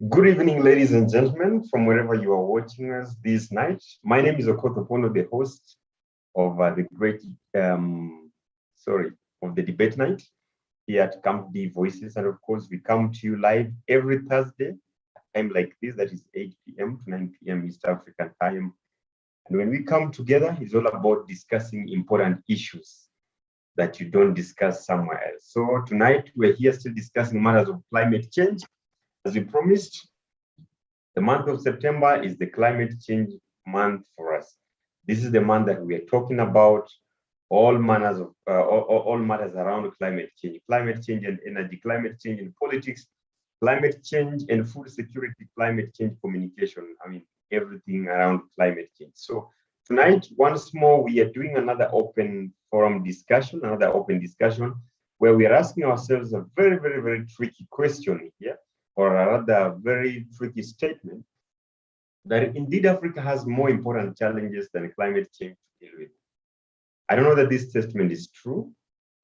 Good evening, ladies and gentlemen, from wherever you are watching us this night. My name is Okoth Opondo, the host of of the debate night here at Camp D Voices. And of course, we come to you live every Thursday, time like this, that is 8 p.m. to 9 p.m. East African time. And when we come together, it's all about discussing important issues that you don't discuss somewhere else. So tonight, we're here still discussing matters of climate change. As we promised, the month of September is the climate change month for us. This is the month that we are talking about all manners of all matters around climate change and energy, climate change and politics, climate change and food security, climate change communication. I mean, everything around climate change. So tonight, once more, we are doing another open forum discussion, where we are asking ourselves a very, very, very tricky question here, or rather very tricky statement, that indeed Africa has more important challenges than climate change to deal with. I don't know that this statement is true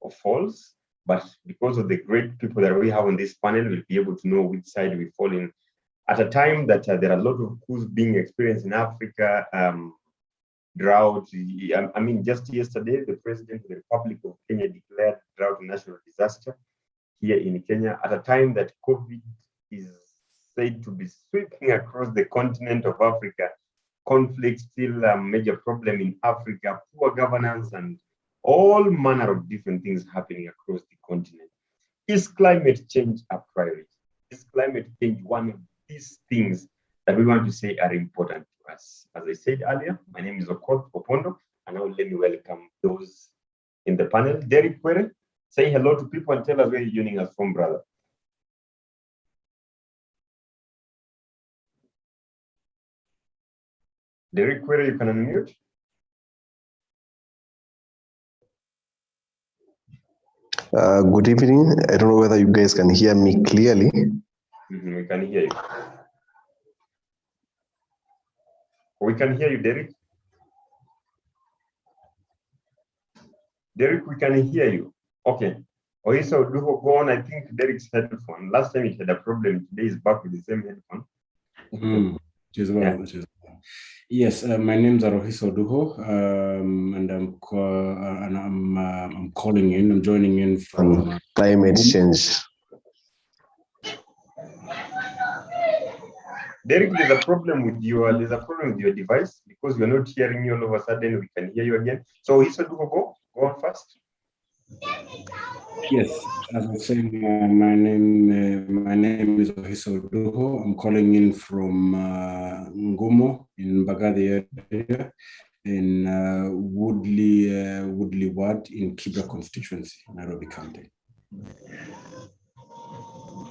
or false, but because of the great people that we have on this panel, we'll be able to know which side we fall in at a time that there are a lot of coups being experienced in Africa, drought. I mean, just yesterday, the President of the Republic of Kenya declared drought a national disaster here in Kenya at a time that COVID is said to be sweeping across the continent of Africa. Conflict still a major problem in Africa, poor governance, and all manner of different things happening across the continent. Is climate change a priority? Is climate change one of these things that we want to say are important to us? As I said earlier, my name is Okoth Opondo, and now let me welcome those in the panel. Derek Quere, say hello to people and tell us where you're joining us from, brother. Derek Quere, you can unmute. Good evening. I don't know whether you guys can hear me clearly. We can hear you. We can hear you, Derek. Derek, we can hear you. Okay. So go on. I think Derek's headphone. Last time it had a problem. Today is back with the same headphone. Yes, my name is Arohiso Duho, and I'm calling in. I'm joining in from climate change. Derek, there's a problem with your device because we're not hearing you. All of a sudden, we can hear you again. So Arohiso Duho, go on first. Yes, as I was saying, my name is Ohiso Duho. I'm calling in from Ngumo in Mbagathi area, in Woodley Ward in Kibra constituency, Nairobi County.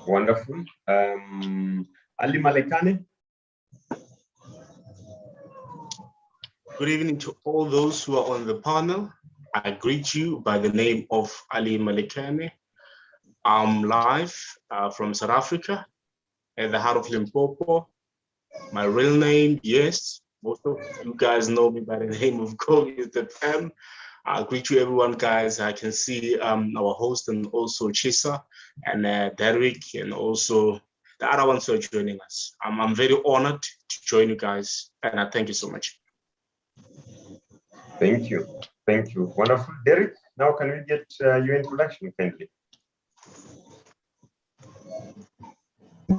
Wonderful. Ali Malekane. Good evening to all those who are on the panel. I greet you by the name of Ali Malekane. I'm live from South Africa at the heart of Limpopo. My real name, yes, most of you guys know me by the name of Go Mr. Pam. I greet you everyone, guys. I can see our host and also Chisa and Derek and also the other ones who are joining us. I'm very honored to join you guys, and I thank you so much. Thank you. Thank you. Wonderful. Derek, now can we get your introduction, kindly?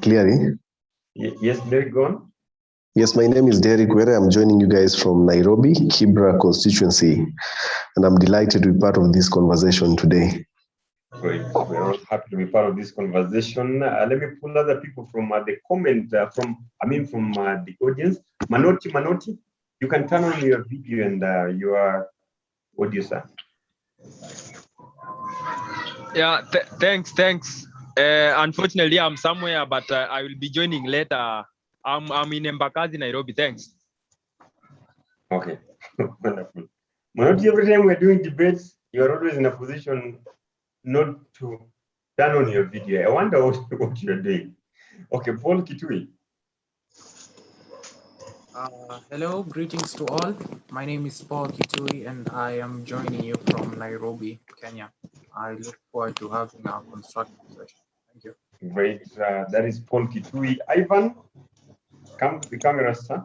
Clearly? Yes, Derek, go on. Yes, my name is Derek Quere. I'm joining you guys from Nairobi, Kibra constituency, and I'm delighted to be part of this conversation today. Great. We're all happy to be part of this conversation. Let me pull other people from the the audience. Manoti, you can turn on your video and your audio, sir. Yeah, thanks. Unfortunately, I'm somewhere, but I will be joining later. I'm in Embakasi, Nairobi. Thanks. Okay, wonderful. Manoti, every time we're doing debates, you're always in a position not to turn on your video. I wonder what you're doing. Okay, Paul Kitui. Hello, greetings to all. My name is Paul Kitui and I am joining you from Nairobi, Kenya. I look forward to having a constructive session. Thank you. Great. That is Paul Kitui. Ivan, come to the camera, sir.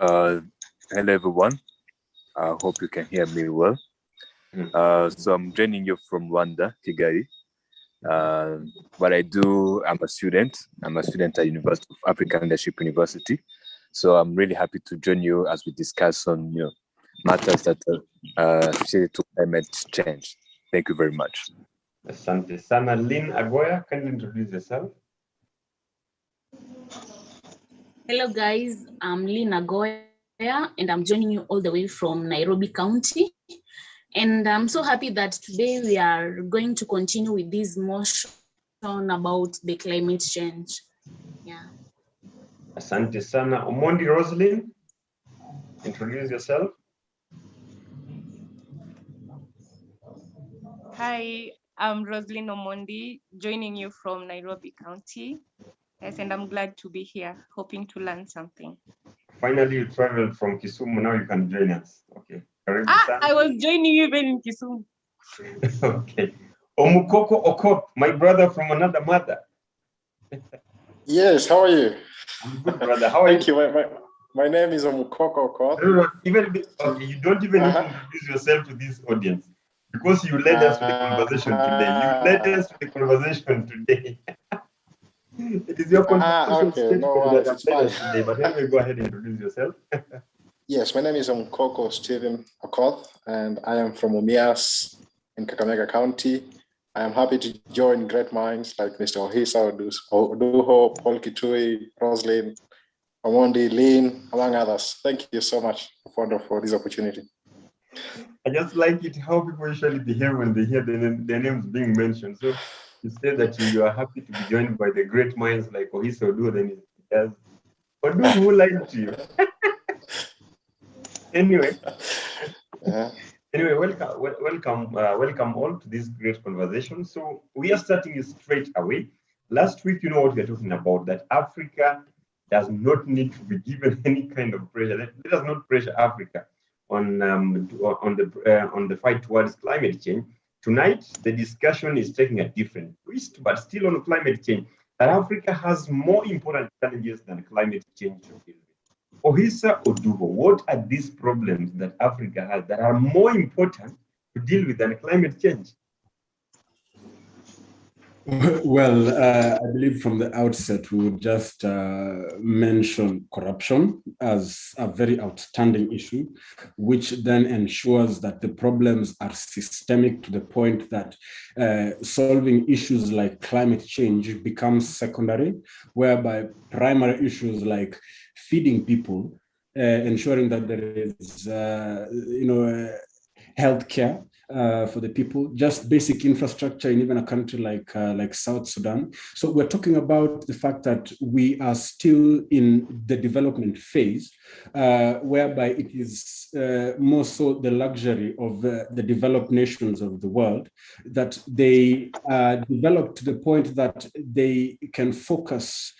Hello, everyone. I hope you can hear me well. So I'm joining you from Rwanda, Kigali. What I do, I'm a student. I'm a student at University of African Leadership University. So I'm really happy to join you as we discuss on matters that are associated to climate change. Thank you very much. Asante sana. Lynn Agoya, can you introduce yourself? Hello guys, I'm Lynn Agoya and I'm joining you all the way from Nairobi County. And I'm so happy that today we are going to continue with this motion about the climate change. Yeah. Asante sana. Omondi Roslyn, introduce yourself. Hi, I'm Roslyn Omondi, joining you from Nairobi County. Yes, and I'm glad to be here, hoping to learn something. Finally, you traveled from Kisumu, now you can join us. Okay. I was joining you even in Kisumu. Okay. Omukoko Okot, my brother from another mother. Yes, how are you? I'm good, brother. How are you? Thank you. My name is Omukoko Okot. Okay, you don't even need to introduce yourself to this audience because you led us to the conversation today. You led us to the conversation today. It is your conversation okay, no worries, it's fine. Today, but anyway, go ahead and introduce yourself. Yes, my name is Omukoko Stephen Okoth, and I am from Umias in Kakamega County. I am happy to join great minds like Mr. Ohisa Oduho, Paul Kitui, Roslyn, Omondi, Lynn, among others. Thank you so much for this opportunity. I just like it how people usually behave when they hear their names being mentioned. So you say that you are happy to be joined by the great minds like Ohisa Oduho, then it does. Oduho, who lied to you? Anyway. Anyway, welcome all to this great conversation. So we are starting straight away. Last week, you know what we are talking about, that Africa does not need to be given any kind of pressure. Let us not pressure Africa on the fight towards climate change. Tonight, the discussion is taking a different twist, but still on climate change, that Africa has more important challenges than climate change to deal with. Ohisa Oduho, what are these problems that Africa has that are more important to deal with than climate change? Well, I believe from the outset, we would just mention corruption as a very outstanding issue, which then ensures that the problems are systemic to the point that solving issues like climate change becomes secondary, whereby primary issues like feeding people, ensuring that there is, healthcare for the people, just basic infrastructure in even a country like South Sudan. So we're talking about the fact that we are still in the development phase, whereby it is more so the luxury of the developed nations of the world that they develop to the point that they can focus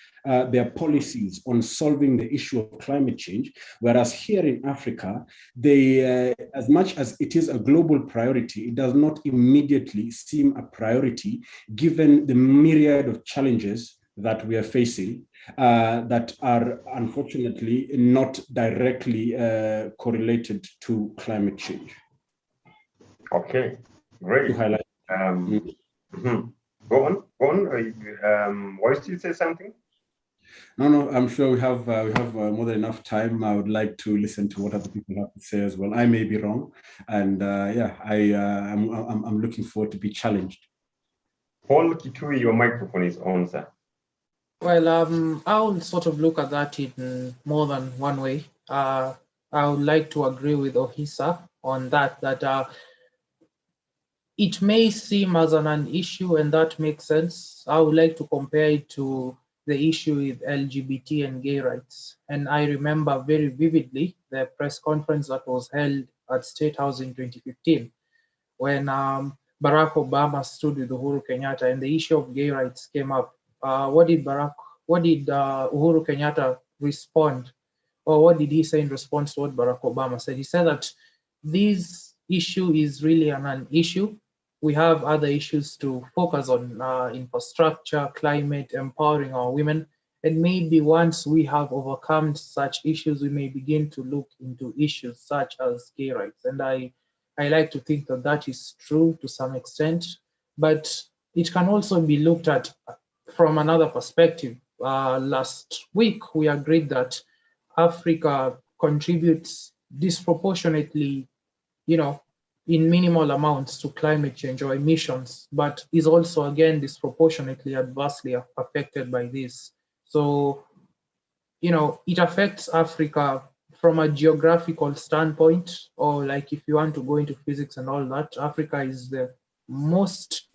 their policies on solving the issue of climate change, whereas here in Africa, they, as much as it is a global priority, it does not immediately seem a priority given the myriad of challenges that we are facing that are unfortunately not directly correlated to climate change. Okay, great. Go on. Why did you say something? No, I'm sure we have more than enough time. I would like to listen to what other people have to say as well. I may be wrong, and I'm looking forward to be challenged. Paul Kitui, your microphone is on, sir. Well, I would sort of look at that in more than one way. I would like to agree with Ohisa on that it may seem as an issue, and that makes sense. I would like to compare it to the issue with LGBT and gay rights. And I remember very vividly the press conference that was held at State House in 2015, when Barack Obama stood with Uhuru Kenyatta and the issue of gay rights came up. What did Uhuru Kenyatta respond? Or what did he say in response to what Barack Obama said? He said that this issue is really an issue we have other issues to focus on, infrastructure, climate, empowering our women. And maybe once we have overcome such issues, we may begin to look into issues such as gay rights. And I like to think that that is true to some extent, but it can also be looked at from another perspective. Last week, we agreed that Africa contributes disproportionately, in minimal amounts to climate change or emissions, but is also again disproportionately adversely affected by this. So, it affects Africa from a geographical standpoint, or like if you want to go into physics and all that, Africa is the most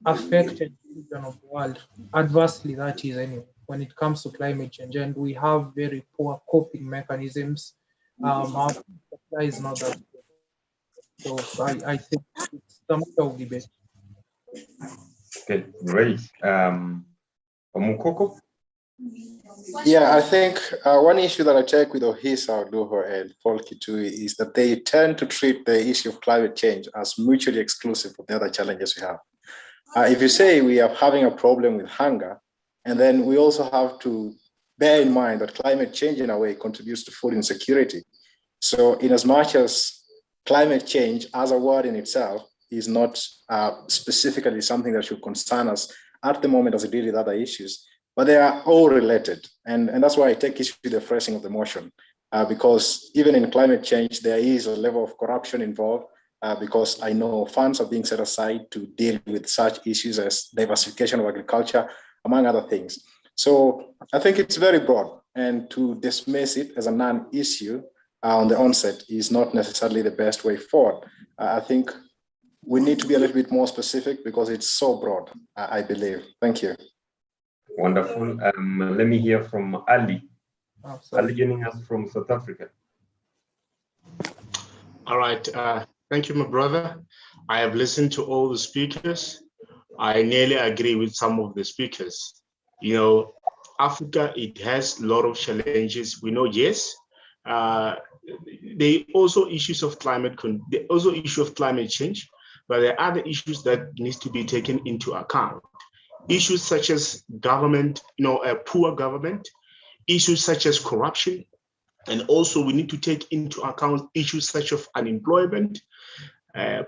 affected region of the world, adversely that is anyway, when it comes to climate change. And we have very poor coping mechanisms. Our supply is not that good. So I think it's a matter of debate. Okay, great. Mukoko? Yeah, I think one issue that I take with Ohisa, Duho, and Folky too is that they tend to treat the issue of climate change as mutually exclusive with the other challenges we have. If you say we are having a problem with hunger, and then we also have to bear in mind that climate change in a way contributes to food insecurity. So in as much as climate change as a word in itself is not specifically something that should concern us at the moment as it did with other issues, but they are all related. And that's why I take issue with the phrasing of the motion, because even in climate change, there is a level of corruption involved, because I know funds are being set aside to deal with such issues as diversification of agriculture, among other things. So I think it's very broad, and to dismiss it as a non-issue on the onset is not necessarily the best way forward. I think we need to be a little bit more specific because it's so broad, I believe. Thank you. Wonderful. Let me hear from Ali. Ali joining us from South Africa. All right. Thank you, my brother. I have listened to all the speakers. I nearly agree with some of the speakers. Africa, it has a lot of challenges. We know, yes. There are also issues of climate change, but there are other issues that needs to be taken into account. Issues such as government, poor government, issues such as corruption, and also we need to take into account issues such as unemployment,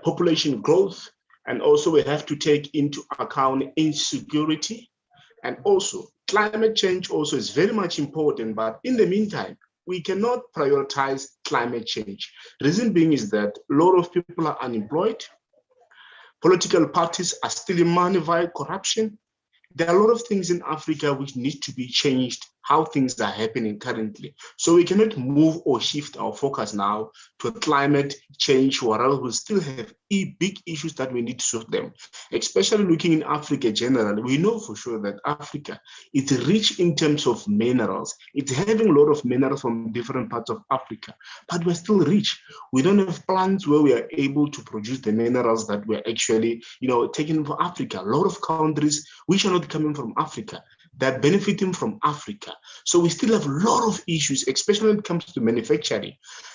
population growth, and also we have to take into account insecurity, and also climate change also is very much important, but in the meantime, we cannot prioritize climate change. Reason being is that a lot of people are unemployed, political parties are still in money via corruption. There are a lot of things in Africa which need to be changed, how things are happening currently. So we cannot move or shift our focus now to climate change, or else we still have big issues that we need to solve them. Especially looking in Africa generally, we know for sure that Africa is rich in terms of minerals. It's having a lot of minerals from different parts of Africa, but we're still rich. We don't have plants where we are able to produce the minerals that we're actually, taking for Africa. A lot of countries which are not coming from Africa, they're benefiting from Africa. So we still have a lot of issues, especially when it comes to manufacturing.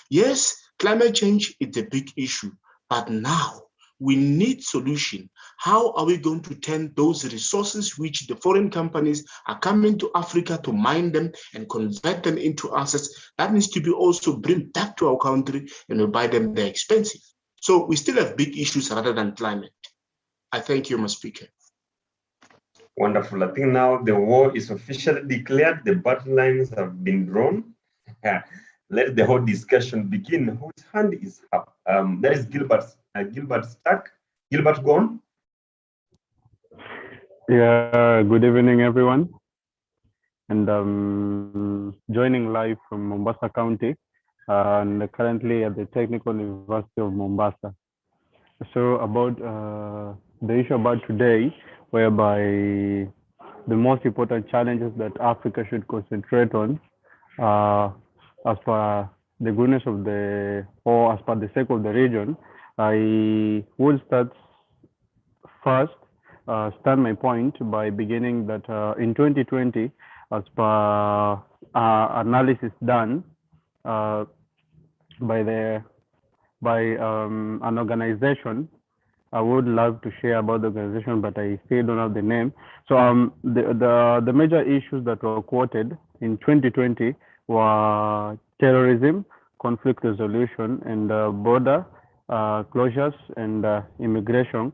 Yes, climate change is a big issue, but now we need solution. How are we going to turn those resources which the foreign companies are coming to Africa to mine them and convert them into assets? That needs to be also bring back to our country, and we buy them, they're expensive. So we still have big issues rather than climate. I thank you, Mr. Speaker. Wonderful. I think now the war is officially declared. The battle lines have been drawn. Let the whole discussion begin. Whose hand is up? That is Gilbert. Gilbert Stark. Gilbert, go on. Yeah, good evening, everyone. And joining live from Mombasa County, and currently at the Technical University of Mombasa. So about the issue about today, whereby the most important challenges that Africa should concentrate on, as per the goodness of or as per the sake of the region, I will start my point by beginning that in 2020, as per analysis done by an organization I would love to share about the organization, but I still don't have the name. So the major issues that were quoted in 2020 were terrorism, conflict resolution, and border closures and immigration,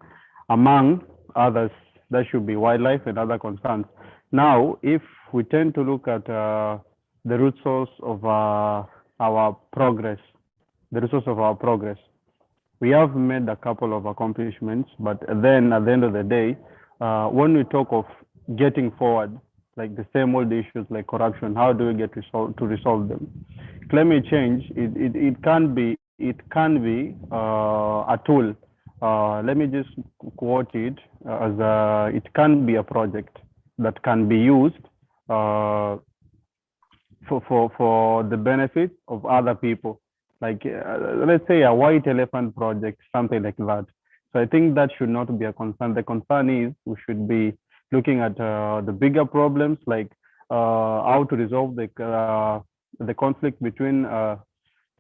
among others. That should be wildlife and other concerns. Now, if we tend to look at the root source of our progress, we have made a couple of accomplishments, but then at the end of the day, when we talk of getting forward, like the same old issues like corruption, how do we get to resolve them? Climate change, it can be a tool. Let me just quote it as it can be a project that can be used for the benefit of other people. Like let's say a white elephant project, something like that. So I think that should not be a concern. The concern is we should be looking at the bigger problems, like how to resolve the conflict between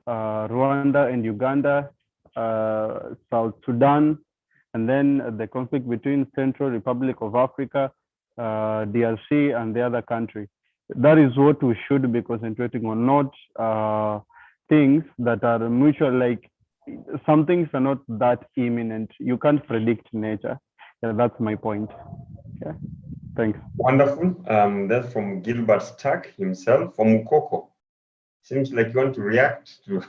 Rwanda and Uganda, South Sudan, and then the conflict between Central Republic of Africa, DRC, and the other country. That is what we should be concentrating on, not things that are mutual, like some things are not that imminent. You can't predict nature. Yeah, that's my point. Yeah, thanks. Wonderful. That's from Gilbert Stark himself, from Mukoko. Seems like you want to react to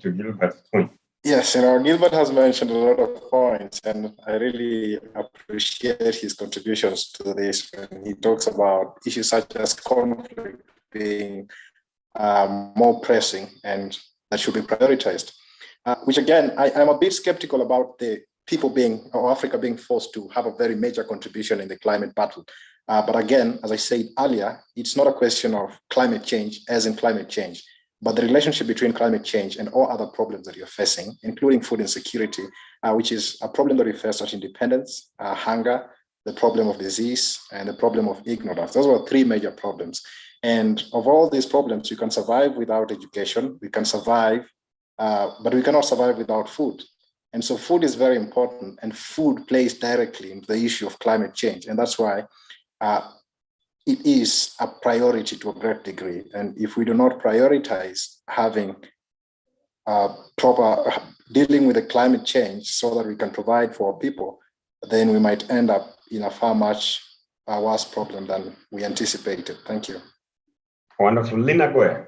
Gilbert's point. Yes, Gilbert has mentioned a lot of points, and I really appreciate his contributions to this when he talks about issues such as conflict being more pressing and that should be prioritized, which again, I'm a bit skeptical about the people being, or Africa being forced to have a very major contribution in the climate battle. But again, as I said earlier, it's not a question of climate change as in climate change, but the relationship between climate change and all other problems that you're facing, including food insecurity, which is a problem that we face at independence, hunger, the problem of disease, and the problem of ignorance. Those were three major problems. And of all these problems, you can survive without education, we can survive, but we cannot survive without food. And so food is very important, and food plays directly into the issue of climate change. And that's why it is a priority to a great degree. And if we do not prioritize having proper dealing with the climate change so that we can provide for our people, then we might end up in a far much worse problem than we anticipated. Thank you. Wonderful. Lina, go ahead.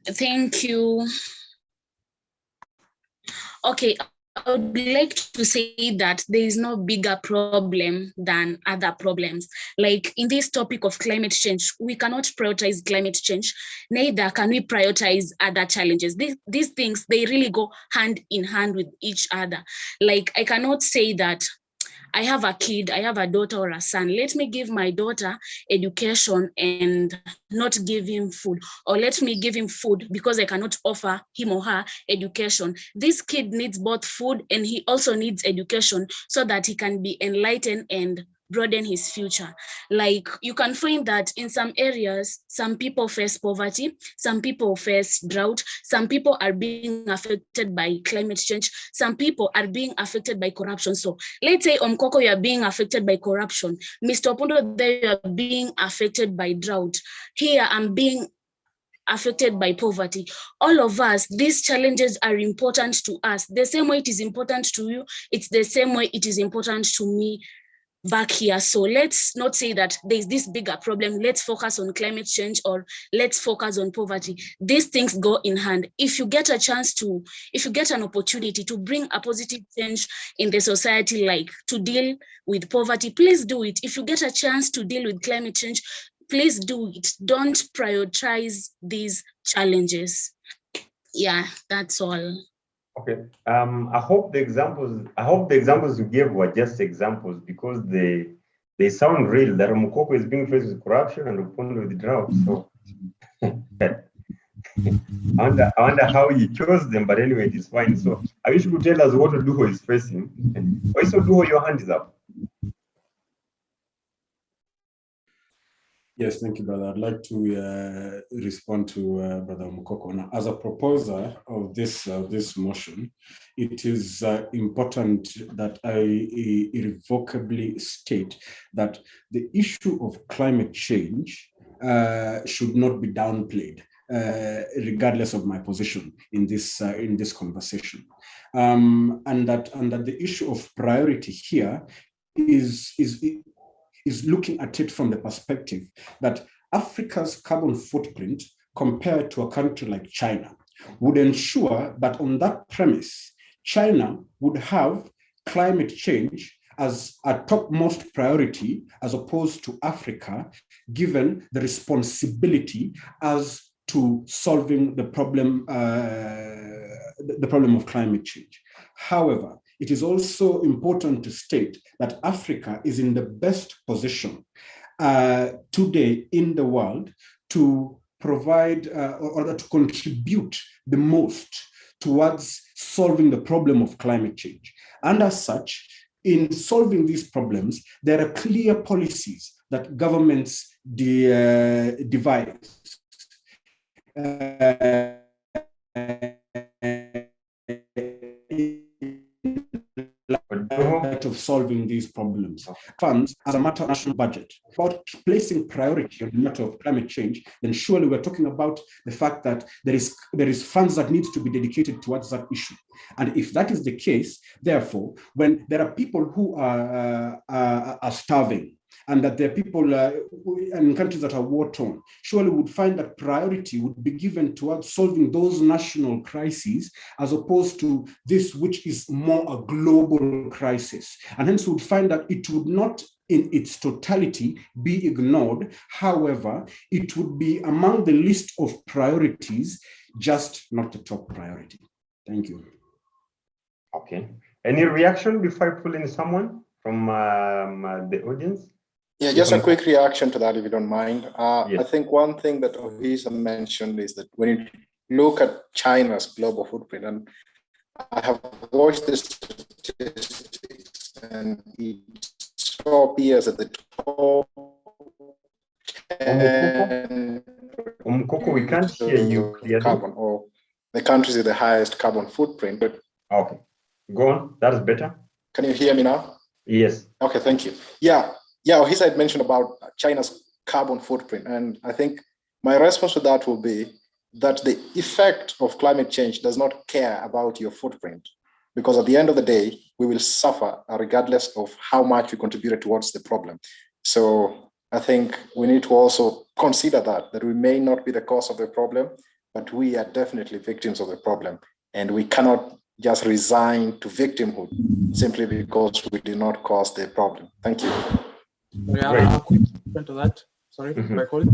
Thank you. Okay, I would like to say that there is no bigger problem than other problems. Like in this topic of climate change, we cannot prioritize climate change, neither can we prioritize other challenges. These things, they really go hand in hand with each other. Like I cannot say that I have a kid, I have a daughter or a son. Let me give my daughter education and not give him food. Or let me give him food because I cannot offer him or her education. This kid needs both food and he also needs education so that he can be enlightened and broaden his future. Like you can find that in some areas, some people face poverty, some people face drought, some people are being affected by climate change, some people are being affected by corruption. So let's say Mukoko, you are being affected by corruption. Mr. Opondo, they are being affected by drought. Here I'm being affected by poverty. All of us, these challenges are important to us. The same way it is important to you, it's the same way it is important to me back here. So let's not say that there's this bigger problem, let's focus on climate change or let's focus on poverty. These things go in hand. If you get a chance to, if you get an opportunity to bring a positive change in the society, like to deal with poverty, please do it. If you get a chance to deal with climate change, please do it. Don't prioritize these challenges. Yeah, that's all. Okay. I hope the examples you gave were just examples because they sound real. That Mukoko is being faced with corruption and Opondo with drought. So I wonder how he chose them, but anyway, it is fine. So I wish you could tell us what Oduho is facing. Why so Oduho, your hand is up? Yes, thank you, brother. I'd like to respond to Brother Mukoko. Now, as a proposer of this motion, it is important that I irrevocably state that the issue of climate change should not be downplayed, regardless of my position in this conversation, and that the issue of priority here is looking at it from the perspective that Africa's carbon footprint compared to a country like China would ensure that on that premise, China would have climate change as a topmost priority as opposed to Africa, given the responsibility as to solving the problem of climate change. However, it is also important to state that Africa is in the best position today in the world to provide or to contribute the most towards solving the problem of climate change. And as such, in solving these problems, there are clear policies that governments devise. Of solving these problems. Funds as a matter of national budget. About placing priority on the matter of climate change, then surely we're talking about the fact that there is funds that needs to be dedicated towards that issue. And if that is the case, therefore, when there are people who are starving, and that there are people in countries that are war-torn, surely would find that priority would be given towards solving those national crises as opposed to this, which is more a global crisis. And hence would find that it would not in its totality be ignored. However, it would be among the list of priorities, just not the top priority. Thank you. Okay. Any reaction before I pull in someone from the audience? Yeah, just a quick reaction to that, if you don't mind. Yes. I think one thing that Ohisa mentioned is that when you look at China's global footprint, and I have watched the statistics, and it so appears at the top. Umkoko, we can't hear you clearly. Carbon, or the countries with the highest carbon footprint. But okay, go on. That is better. Can you hear me now? Yes. Okay, thank you. Yeah, Ohisa had mentioned about China's carbon footprint, and I think my response to that will be that the effect of climate change does not care about your footprint, because at the end of the day, we will suffer regardless of how much we contributed towards the problem. So I think we need to also consider that we may not be the cause of the problem, but we are definitely victims of the problem, and we cannot just resign to victimhood simply because we did not cause the problem. Thank you. Yeah, quick to that. Sorry, if I call it.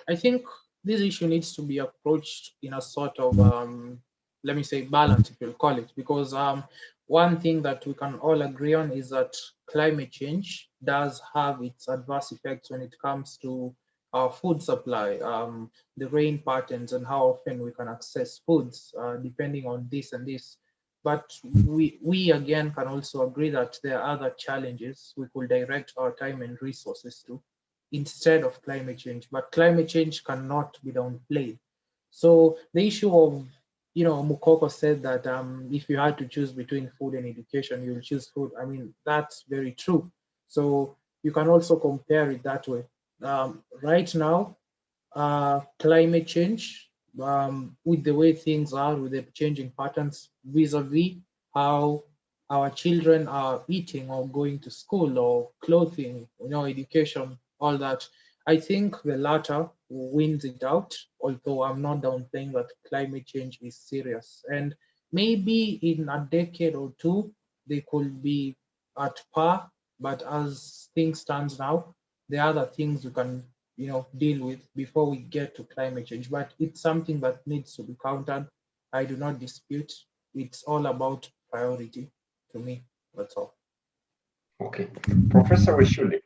I think this issue needs to be approached in a sort of, let me say, balance, if you'll call it, because one thing that we can all agree on is that climate change does have its adverse effects when it comes to our food supply, the rain patterns, and how often we can access foods, depending on this and this. But we again can also agree that there are other challenges we could direct our time and resources to instead of climate change. But climate change cannot be downplayed. So the issue of, Mukoko said that if you had to choose between food and education, you'll choose food. I mean, that's very true. So you can also compare it that way. Right now, climate change, with the way things are, with the changing patterns vis-a-vis how our children are eating or going to school or clothing, education, all that, I think the latter wins it out, although I'm not downplaying that climate change is serious. And maybe in a decade or two, they could be at par, but as things stand now, there are other things we can deal with before we get to climate change. But it's something that needs to be countered. I do not dispute. It's all about priority to me. That's all. Okay. Professor Wishule,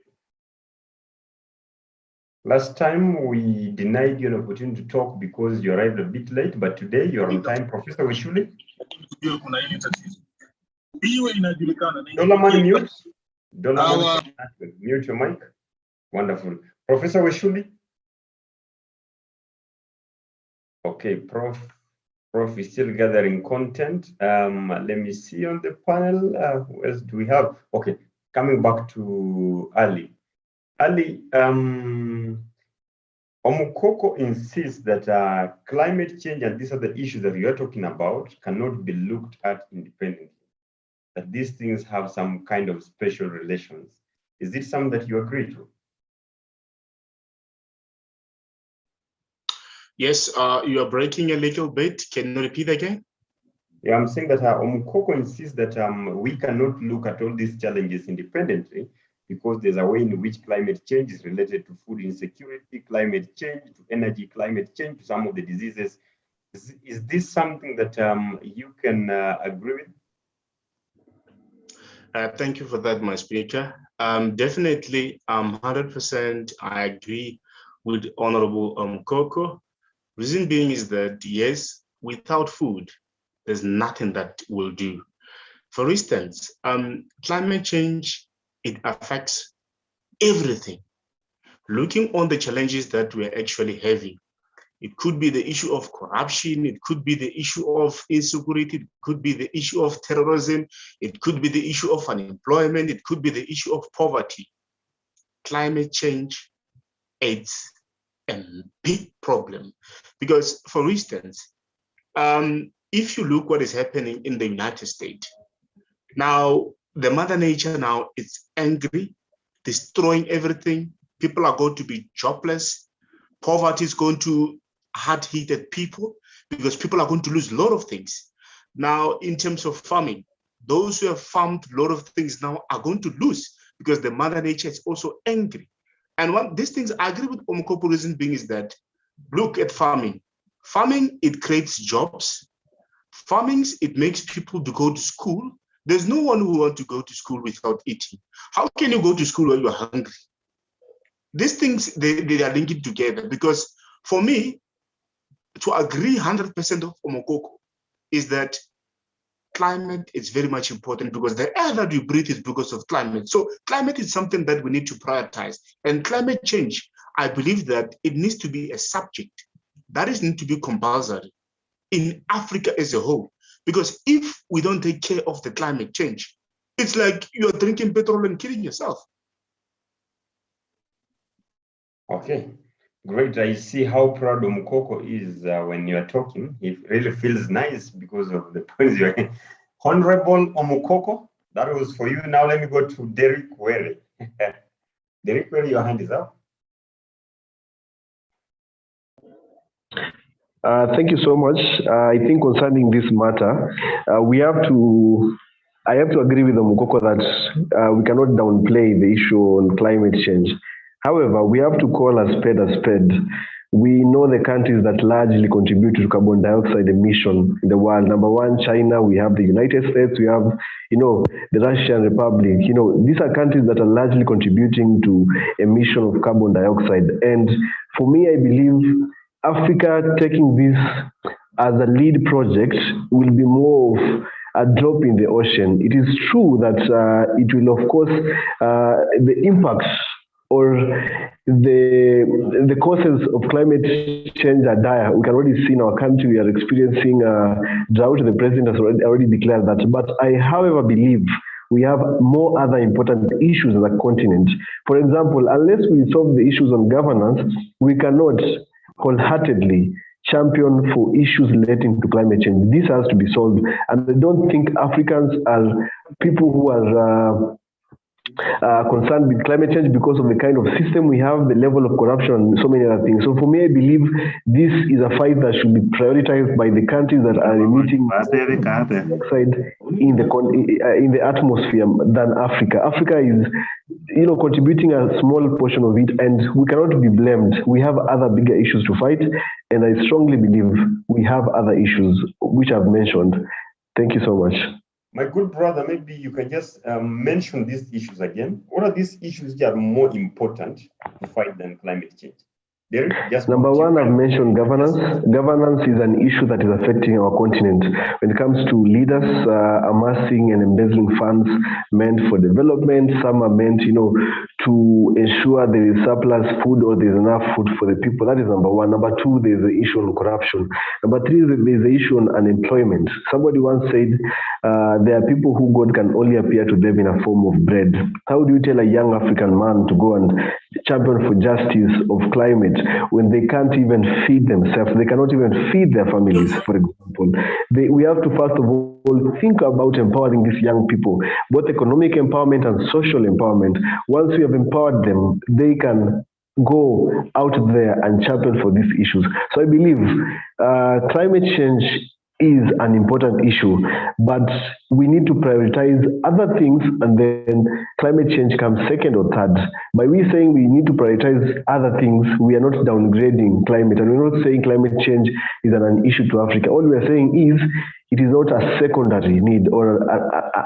last time we denied you an opportunity to talk because you arrived a bit late, but today you're on time. Professor Wishule. Dollar mute. Mute your mic. Wonderful. Professor Weshuli? Okay, Prof is still gathering content. Let me see on the panel. Who else do we have? Okay, coming back to Ali. Ali, Omukoko insists that climate change and these are the issues that we are talking about cannot be looked at independently, that these things have some kind of special relations. Is it something that you agree to? Yes, you are breaking a little bit. Can you repeat again? Yeah, I'm saying that Omukoko insists that we cannot look at all these challenges independently because there's a way in which climate change is related to food insecurity, climate change, to energy, climate change, to some of the diseases. Is this something that you can agree with? Thank you for that, my speaker. Definitely, 100% I agree with Honorable Koko. Reason being is that, yes, without food, there's nothing that will do. For instance, climate change, it affects everything. Looking on the challenges that we're actually having, it could be the issue of corruption, it could be the issue of insecurity, it could be the issue of terrorism, it could be the issue of unemployment, it could be the issue of poverty. Climate change, it's a big problem. Because, for instance, if you look what is happening in the United States, now the Mother Nature now is angry, destroying everything. People are going to be jobless. Poverty is going to hard hit at people because people are going to lose a lot of things. Now, in terms of farming, those who have farmed a lot of things now are going to lose because the Mother Nature is also angry. And one these things I agree with Omukoko reason being is that look at farming. Farming, it creates jobs. Farming, it makes people to go to school. There's no one who wants to go to school without eating. How can you go to school when you're hungry? These things, they are linked together because for me, to agree 100% of Omukoko is that climate is very much important because the air that we breathe is because of climate. So climate is something that we need to prioritize. And climate change, I believe that it needs to be a subject that is need to be compulsory in Africa as a whole. Because if we don't take care of the climate change, it's like you're drinking petrol and killing yourself. Okay, great. I see how proud Omukoko is when you're talking. It really feels nice because of the points you're in. Honorable Omukoko, that was for you. Now let me go to Derek Were. Derek Were, your hand is up. Thank you so much. I think concerning this matter, I have to agree with Omukoko that we cannot downplay the issue on climate change. However, we have to call a spade a spade. We know the countries that largely contribute to carbon dioxide emission in the world. Number one, China, we have the United States, we have, the Russian Republic. These are countries that are largely contributing to emission of carbon dioxide. And for me, I believe Africa taking this as a lead project will be more of a drop in the ocean. It is true that it will, of course, the impacts or the causes of climate change are dire. We can already see in our country we are experiencing drought. The president has already declared that. But I, however, believe we have more other important issues as a continent. For example, unless we solve the issues on governance, we cannot wholeheartedly champion for issues relating to climate change. This has to be solved. And I don't think Africans are people who are concerned with climate change because of the kind of system we have, the level of corruption, and so many other things. So for me, I believe this is a fight that should be prioritized by the countries that are emitting dioxide in the atmosphere than Africa. Africa is, contributing a small portion of it, and we cannot be blamed. We have other bigger issues to fight, and I strongly believe we have other issues which I've mentioned. Thank you so much. My good brother, maybe you can just mention these issues again. What are these issues that are more important to fight than climate change? Derek, just Number one, I've mentioned governance. Governance is an issue that is affecting our continent. When it comes to leaders amassing and embezzling funds meant for development, some are meant, to ensure there is surplus food or there's enough food for the people. That is number one. Number two, there's the issue on corruption. Number three, there's the issue on unemployment. Somebody once said there are people who God can only appear to them in a form of bread. How do you tell a young African man to go and champion for justice of climate when they can't even feed themselves? They cannot even feed their families, for example. We have to first of all think about empowering these young people, both economic empowerment and social empowerment. Once we have empowered them, they can go out there and champion for these issues. So I believe climate change is an important issue, but we need to prioritize other things, and then climate change comes second or third. By we saying we need to prioritize other things, we are not downgrading climate, and we're not saying climate change is an issue to Africa. All we are saying is it is not a secondary need or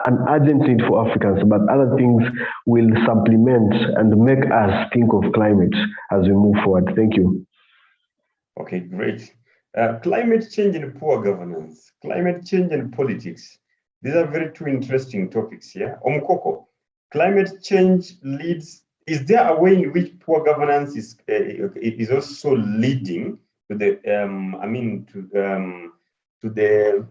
an urgent need for Africans, but other things will supplement and make us think of climate as we move forward. Thank you. Okay, great. Climate change and poor governance, climate change and politics. These are very two interesting topics here. Omukoko, climate change leads, is there a way in which poor governance is also leading to the, to the,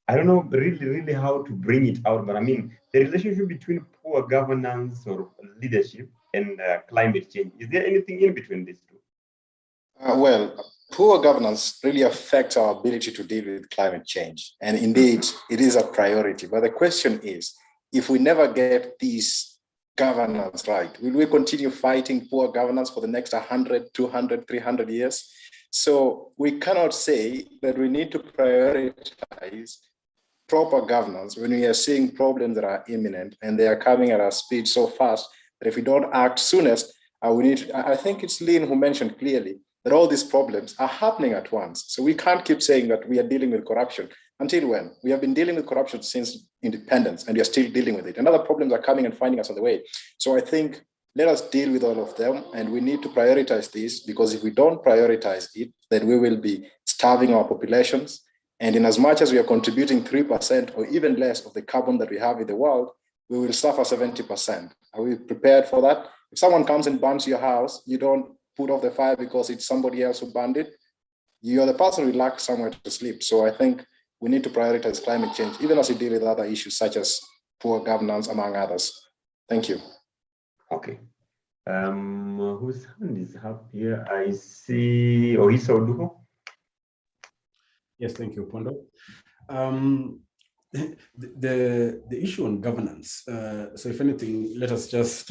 I don't know really how to bring it out, but I mean, the relationship between poor governance or leadership and climate change, is there anything in between these two? Well, poor governance really affects our ability to deal with climate change. And indeed, it is a priority. But the question is, if we never get these governance right, will we continue fighting poor governance for the next 100, 200, 300 years? So we cannot say that we need to prioritize proper governance when we are seeing problems that are imminent and they are coming at our speed so fast that if we don't act soonest, I think it's Lynn who mentioned clearly that all these problems are happening at once. So we can't keep saying that we are dealing with corruption. Until when? We have been dealing with corruption since independence and we are still dealing with it. And other problems are coming and finding us on the way. So I think let us deal with all of them, and we need to prioritize this, because if we don't prioritize it, then we will be starving our populations. And in as much as we are contributing 3% or even less of the carbon that we have in the world, we will suffer 70%. Are we prepared for that? If someone comes and burns your house, you don't put off the fire because it's somebody else who burned it. You're the person who lacks somewhere to sleep. So I think we need to prioritize climate change, even as we deal with other issues such as poor governance, among others. Thank you. Okay. Whose hand is up here? I see Ohisa Oduho. Yes, thank you, Pondo. The issue on governance. So, if anything, let us just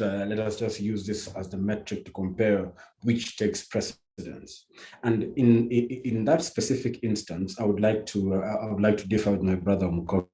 use this as the metric to compare which takes precedence. And in that specific instance, I would like to differ with my brother Mukoko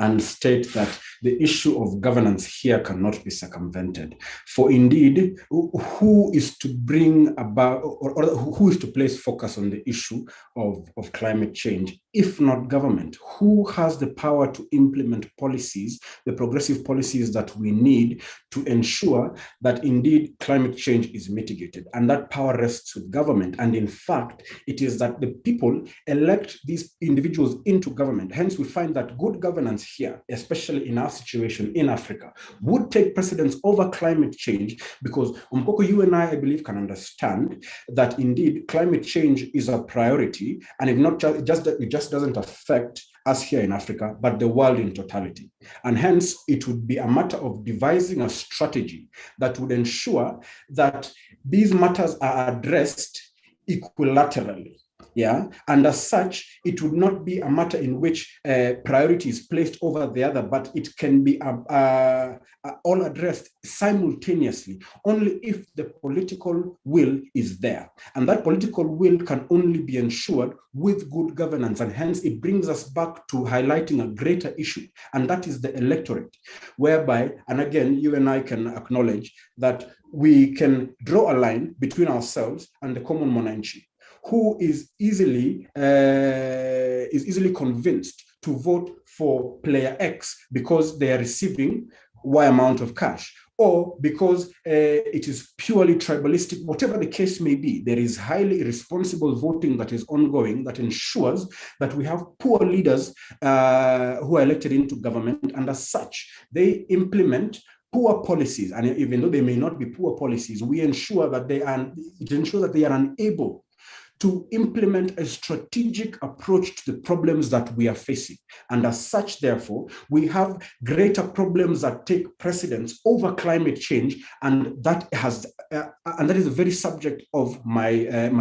and state that the issue of governance here cannot be circumvented. For indeed, who is to bring about, or who is to place focus on the issue of climate change, if not government? Who has the power to implement policies, the progressive policies that we need to ensure that indeed climate change is mitigated? And that power rests with government. And in fact, it is that the people elect these individuals into government. Hence, we find that good governance here, especially in our situation in Africa, would take precedence over climate change, because Umkoko, you and I believe, can understand that indeed climate change is a priority, and it just doesn't affect us here in Africa, but the world in totality. And hence, it would be a matter of devising a strategy that would ensure that these matters are addressed equilaterally. Yeah, and as such, it would not be a matter in which priority is placed over the other, but it can be all addressed simultaneously, only if the political will is there. And that political will can only be ensured with good governance. And hence, it brings us back to highlighting a greater issue, and that is the electorate, whereby, and again, you and I can acknowledge that we can draw a line between ourselves and the common Mwananchi, who is easily convinced to vote for player X because they are receiving Y amount of cash, or because it is purely tribalistic, whatever the case may be, there is highly irresponsible voting that is ongoing that ensures that we have poor leaders who are elected into government, and as such, they implement poor policies. And even though they may not be poor policies, it ensures that they are unable to implement a strategic approach to the problems that we are facing. And as such, therefore, we have greater problems that take precedence over climate change, and that is the very subject of my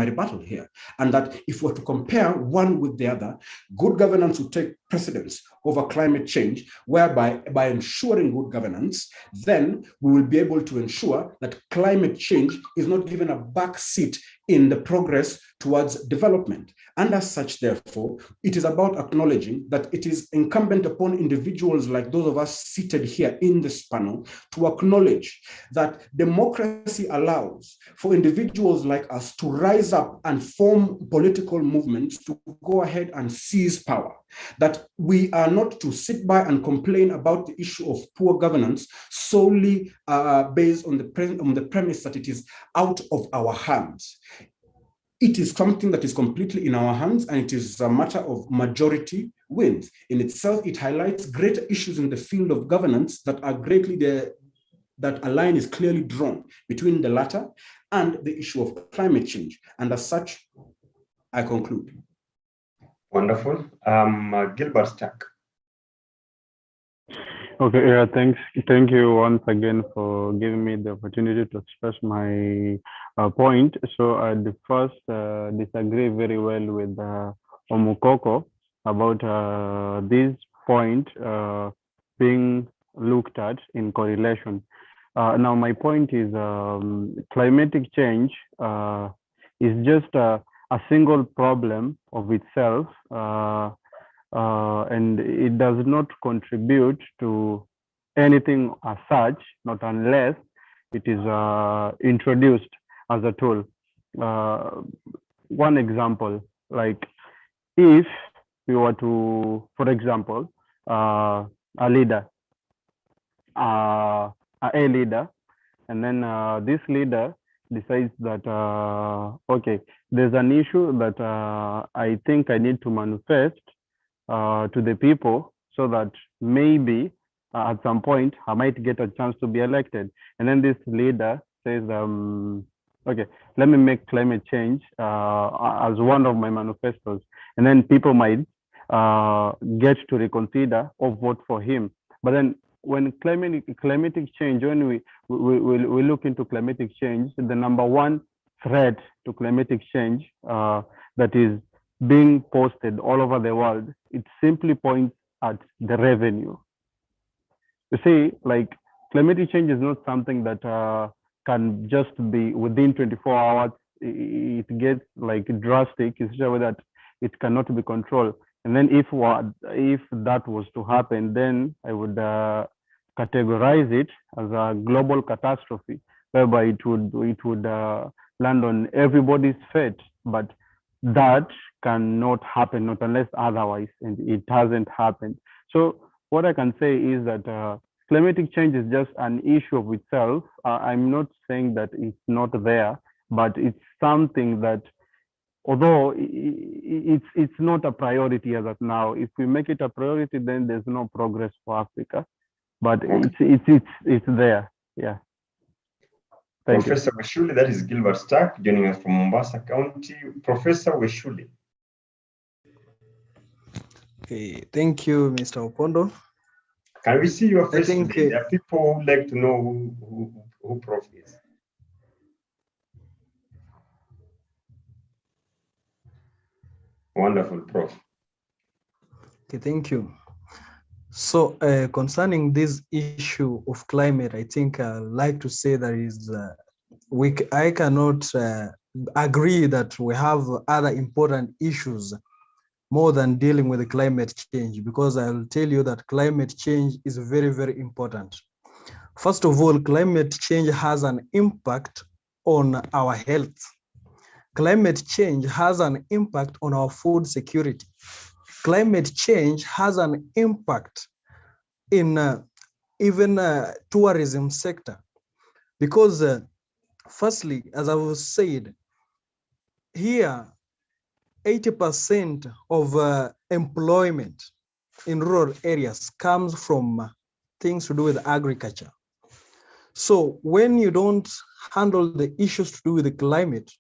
rebuttal here. And that if we're to compare one with the other, good governance will take precedence over climate change, whereby by ensuring good governance, then we will be able to ensure that climate change is not given a back seat in the progress towards development. And as such, therefore, it is about acknowledging that it is incumbent upon individuals like those of us seated here in this panel to acknowledge that democracy allows for individuals like us to rise up and form political movements to go ahead and seize power. That we are not to sit by and complain about the issue of poor governance solely based on the premise that it is out of our hands. It is something that is completely in our hands, and it is a matter of majority wins. In itself, it highlights greater issues in the field of governance that are that a line is clearly drawn between the latter and the issue of climate change. And as such, I conclude. Wonderful. Gilbert Stark. Okay, yeah, thanks. Thank you once again for giving me the opportunity to express my point. So I'd first disagree very well with Omukoko about this point being looked at in correlation. Now, my point is climatic change is just a single problem of itself, and it does not contribute to anything as such, not unless it is introduced as a tool. One example, like if we were to, for example, a leader, a leader, and then this leader decides that, okay, there's an issue that I think I need to manifest to the people so that maybe at some point I might get a chance to be elected. And then this leader says, okay, let me make climate change as one of my manifestos. And then people might get to reconsider or vote for him. But then when climatic change, when we look into climatic change, the number one threat to climatic change that is being posted all over the world, it simply points at the revenue. You see, like climatic change is not something that can just be within 24 hours. It gets like drastic, especially that it cannot be controlled. And then if that was to happen, then I would categorize it as a global catastrophe, whereby it would land on everybody's fate. But that cannot happen, not unless otherwise, and it hasn't happened. So what I can say is that climatic change is just an issue of itself. I'm not saying that it's not there, but it's something that, although it's not a priority as of now, if we make it a priority, then there's no progress for Africa. But it's there, yeah. Thank Professor Weshuli, that is Gilbert Stark, joining us from Mombasa County. Professor Weshuli. Okay, thank you, Mr. Opondo. Can we see your face? There are people who like to know who Prof is. Wonderful, Prof. Okay, thank you. So concerning this issue of climate, I think I'd like to say that I cannot agree that we have other important issues more than dealing with the climate change, because I'll tell you that climate change is very, very important. First of all, climate change has an impact on our health. Climate change has an impact on our food security. Climate change has an impact in even tourism sector. Because firstly, as I was said, here 80% of employment in rural areas comes from things to do with agriculture. So when you don't handle the issues to do with the climate,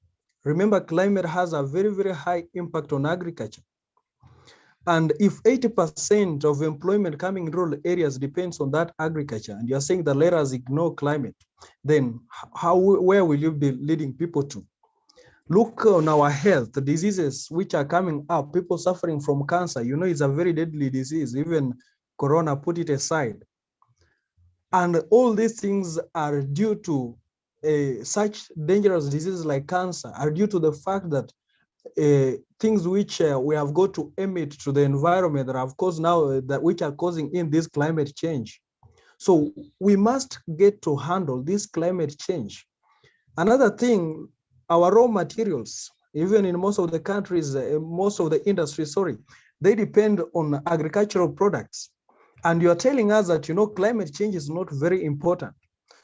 remember climate has a very, very high impact on agriculture. And if 80% of employment coming in rural areas depends on that agriculture, and you're saying that let us ignore climate, then where will you be leading people to? Look on our health, the diseases which are coming up, people suffering from cancer, you know, it's a very deadly disease, even Corona, put it aside. And all these things are due to such dangerous diseases like cancer are due to the fact that things which we have got to emit to the environment that have caused now, that which are causing in this climate change. So we must get to handle this climate change. Another thing, our raw materials, even in most of the countries, most of the industries, they depend on agricultural products. And you're telling us that, you know, climate change is not very important.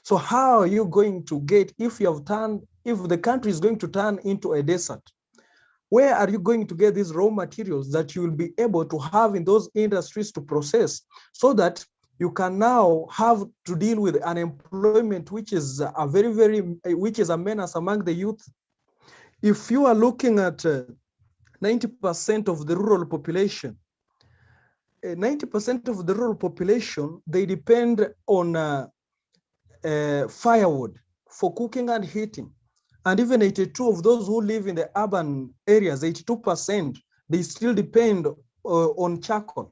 So how are you going to get, if the country is going to turn into a desert, where are you going to get these raw materials that you will be able to have in those industries to process, so that you can now have to deal with unemployment, which is which is a menace among the youth? If you are looking at 90% of the rural population, 90% of the rural population, they depend on firewood for cooking and heating. And even 82 of those who live in the urban areas, 82%, they still depend on charcoal.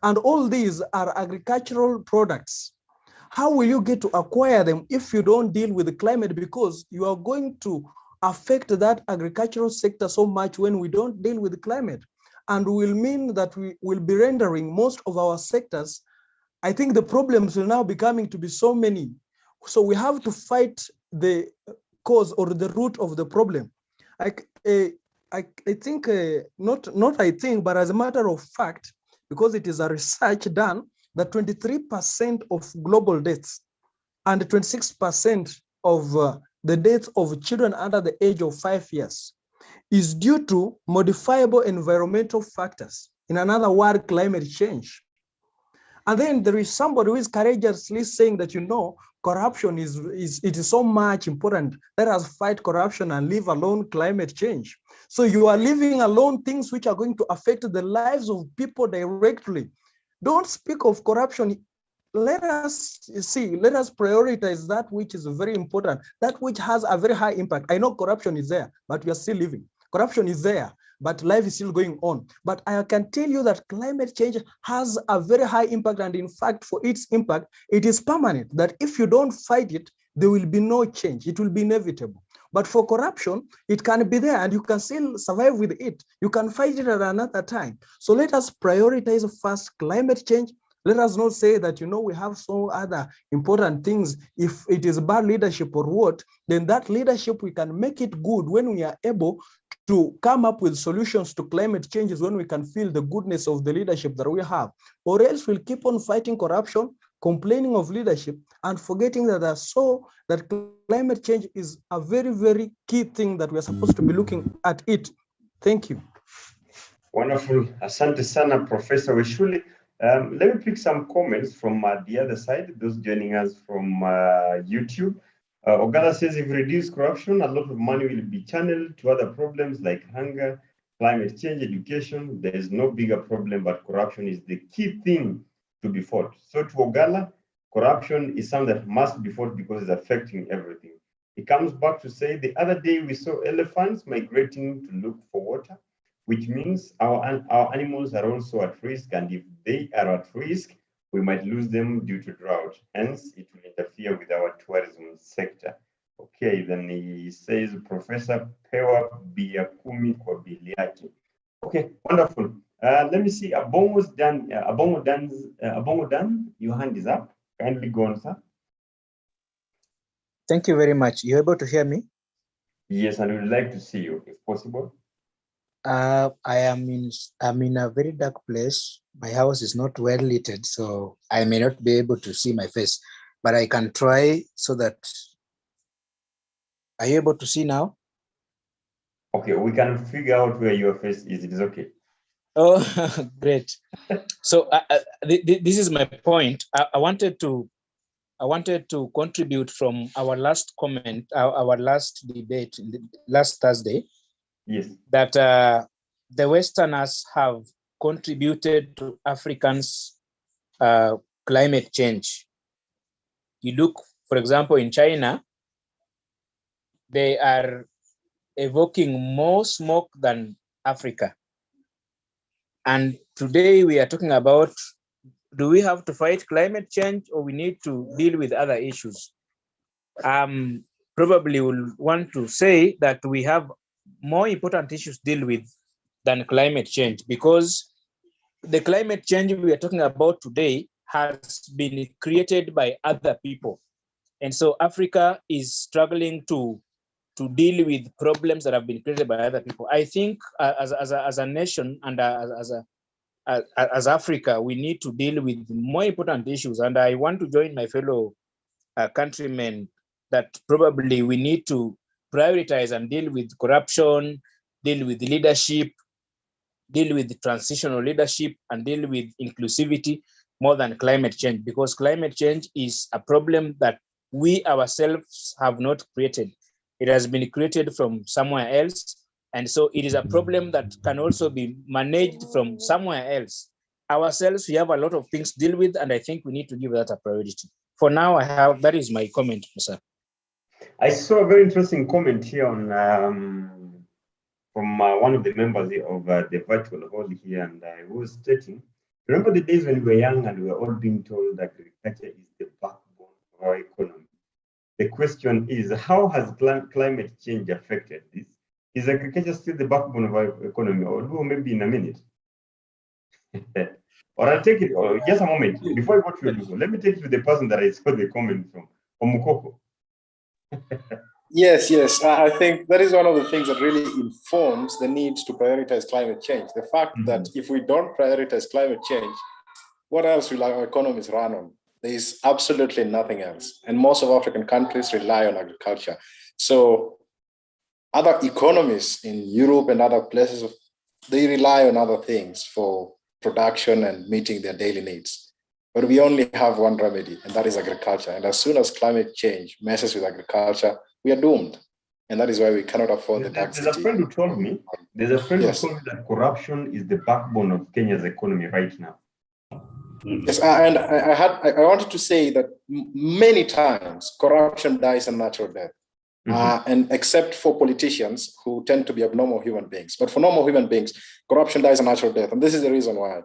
And all these are agricultural products. How will you get to acquire them if you don't deal with the climate? Because you are going to affect that agricultural sector so much when we don't deal with the climate. And will mean that we will be rendering most of our sectors. I think the problems will now be coming to be so many. So we have to fight the cause or the root of the problem. I think, not I think, but as a matter of fact, because it is a research done, that 23% of global deaths and 26% of the deaths of children under the age of 5 years is due to modifiable environmental factors. In another word, climate change. And then there is somebody who is courageously saying that, you know, corruption is so much important. Let us fight corruption and leave alone climate change. So you are leaving alone things which are going to affect the lives of people directly. Don't speak of corruption. Let us prioritize that which is very important, that which has a very high impact. I know corruption is there, but we are still living. Corruption is there, but life is still going on. But I can tell you that climate change has a very high impact. And in fact, for its impact, it is permanent, that if you don't fight it, there will be no change. It will be inevitable. But for corruption, it can be there and you can still survive with it. You can fight it at another time. So let us prioritize first climate change. Let us not say that, you know, we have so other important things. If it is bad leadership or what, then that leadership, we can make it good when we are able to come up with solutions to climate changes, when we can feel the goodness of the leadership that we have. Or else we'll keep on fighting corruption, complaining of leadership, and forgetting that climate change is a very, very key thing that we're supposed to be looking at it. Thank you. Wonderful. Asante sana, Professor Weshuli. Let me pick some comments from the other side, those joining us from YouTube. Ogala says, if we reduce corruption, a lot of money will be channeled to other problems like hunger, climate change, education. There is no bigger problem, but corruption is the key thing to be fought. So to Ogala, corruption is something that must be fought because it's affecting everything. He comes back to say, the other day we saw elephants migrating to look for water, which means our animals are also at risk. And if they are at risk, we might lose them due to drought. Hence, it will interfere with our tourism sector. Okay, then he says, Professor Pewa Biakumi kwa Biliaki. Okay, wonderful. Let me see, Abongo's done. Abongo Dan, your hand is up. Kindly go on, sir. Thank you very much. You're able to hear me? Yes, and we would like to see you, if possible. I'm in a very dark place. My house is not well lit, so I may not be able to see my face, but I can try so that Are you able to see now? Okay, we can figure out where your face is. It is okay. Oh, great. So this is my point. I wanted to contribute from our last comment, our last debate last Thursday. Yes. That the Westerners have contributed to Africans' climate change. You look, for example, in China, they are evoking more smoke than Africa. And today we are talking about, do we have to fight climate change or we need to deal with other issues? Probably will want to say that we have more important issues to deal with than climate change, because the climate change we are talking about today has been created by other people. And so Africa is struggling to deal with problems that have been created by other people. I think as a nation and as Africa, we need to deal with more important issues. And I want to join my fellow countrymen that probably we need to prioritize and deal with corruption, deal with leadership, deal with transitional leadership, and deal with inclusivity more than climate change, because climate change is a problem that we ourselves have not created. It has been created from somewhere else. And so it is a problem that can also be managed from somewhere else. Ourselves, we have a lot of things to deal with, and I think we need to give that a priority. For now, that is my comment, sir. I saw a very interesting comment here on from one of the members of the virtual hall here, and I was stating, remember the days when we were young and we were all being told that agriculture is the backbone of our economy. The question is, how has climate change affected this? Is agriculture still the backbone of our economy, or do maybe in a minute? Or I'll take it, or just a moment, before I go to you, let me take you to the person that I saw the comment from Mukoko. Yes. I think that is one of the things that really informs the need to prioritize climate change. The fact that if we don't prioritize climate change, what else will our economies run on? There is absolutely nothing else. And most of African countries rely on agriculture. So other economies in Europe and other places, they rely on other things for production and meeting their daily needs. But we only have one remedy, and that is agriculture. And as soon as climate change messes with agriculture, we are doomed. And that is why we cannot afford the tax. There's a friend who told me, that corruption is the backbone of Kenya's economy right now. Yes, and I wanted to say that many times corruption dies a natural death. And except for politicians who tend to be abnormal human beings. But for normal human beings, corruption dies a natural death. And this is the reason why.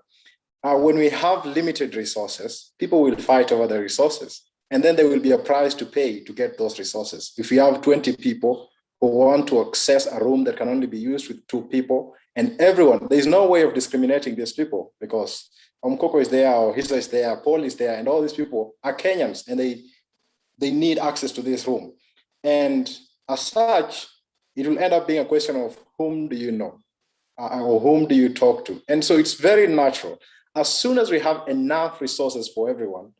When we have limited resources, people will fight over the resources. And then there will be a price to pay to get those resources. If we have 20 people who want to access a room that can only be used with 2 people, and everyone, there's no way of discriminating these people, because Mukoko is there, or Hisa is there, Paul is there, and all these people are Kenyans, and they need access to this room. And as such, it will end up being a question of whom do you know, or whom do you talk to? And so it's very natural. As soon as we have enough resources for everyone,